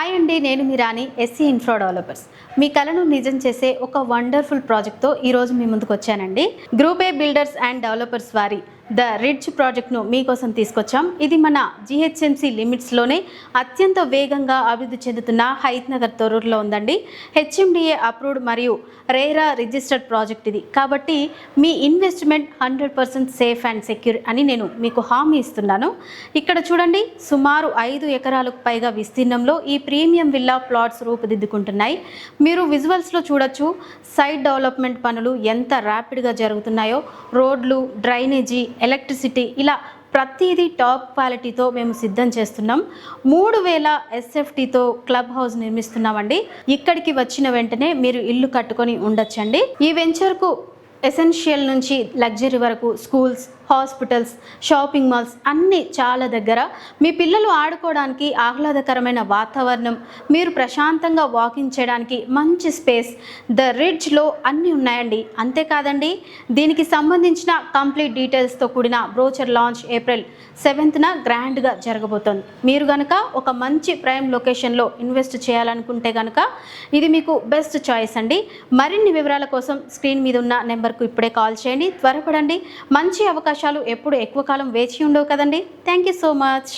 Hi అండి, నేను మీ రాణి SC infra developers. మీ కలను నిజం చేసే ఒక వండర్ఫుల్ ప్రాజెక్ట్తో ఈరోజు మీ ముందుకు వచ్చానండి. Group A builders and developers వారి ద రిడ్జ్ ప్రాజెక్ట్ను మీకోసం తీసుకొచ్చాం. ఇది మన జిహెచ్ఎంసీ లిమిట్స్లోనే అత్యంత వేగంగా అభివృద్ధి చెందుతున్న హైత్ నగర్ తొర్రూరులో ఉందండి. హెచ్ఎండిఏ అప్రూవ్డ్ మరియు రేరా రిజిస్టర్డ్ ప్రాజెక్ట్ ఇది. కాబట్టి మీ ఇన్వెస్ట్మెంట్ 100% సేఫ్ అండ్ సెక్యూర్ అని నేను మీకు హామీ ఇస్తున్నాను. ఇక్కడ చూడండి, సుమారు 5 ఎకరాలకు పైగా విస్తీర్ణంలో ఈ ప్రీమియం విల్లా ప్లాట్స్ రూపుదిద్దుకుంటున్నాయి. మీరు విజువల్స్లో చూడొచ్చు, సైట్ డెవలప్మెంట్ పనులు ఎంత ర్యాపిడ్గా జరుగుతున్నాయో. రోడ్లు, డ్రైనేజీ, ఎలక్ట్రిసిటీ, ఇలా ప్రతిదీ టాప్ క్వాలిటీతో మేము సిద్ధం చేస్తున్నాం. 3000 SFTతో క్లబ్ హౌస్ నిర్మిస్తున్నామండి. ఇక్కడికి వచ్చిన వెంటనే మీరు ఇల్లు కట్టుకొని ఉండొచ్చండి. ఈ వెంచర్కు ఎసెన్షియల్ నుంచి లగ్జరీ వరకు స్కూల్స్, హాస్పిటల్స్, షాపింగ్ మాల్స్ అన్నీ చాలా దగ్గర. మీ పిల్లలు ఆడుకోవడానికి ఆహ్లాదకరమైన వాతావరణం, మీరు ప్రశాంతంగా వాకింగ్ చేయడానికి మంచి స్పేస్ ద రిడ్జ్లో అన్నీ ఉన్నాయండి. అంతేకాదండి, దీనికి సంబంధించిన కంప్లీట్ డీటెయిల్స్తో కూడిన బ్రోచర్ లాంచ్ April 7th గ్రాండ్గా జరగబోతోంది. మీరు కనుక ఒక మంచి ప్రైమ్ లొకేషన్లో ఇన్వెస్ట్ చేయాలనుకుంటే కనుక ఇది మీకు బెస్ట్ చాయిస్ అండి. మరిన్ని వివరాల కోసం స్క్రీన్ మీద ఉన్న నెంబర్కు ఇప్పుడే కాల్ చేయండి. త్వరపడండి. మంచి అవకాశాలు ఎప్పుడు ఎక్కువ కాలం వేచి ఉండవు కదండి. Thank you so much.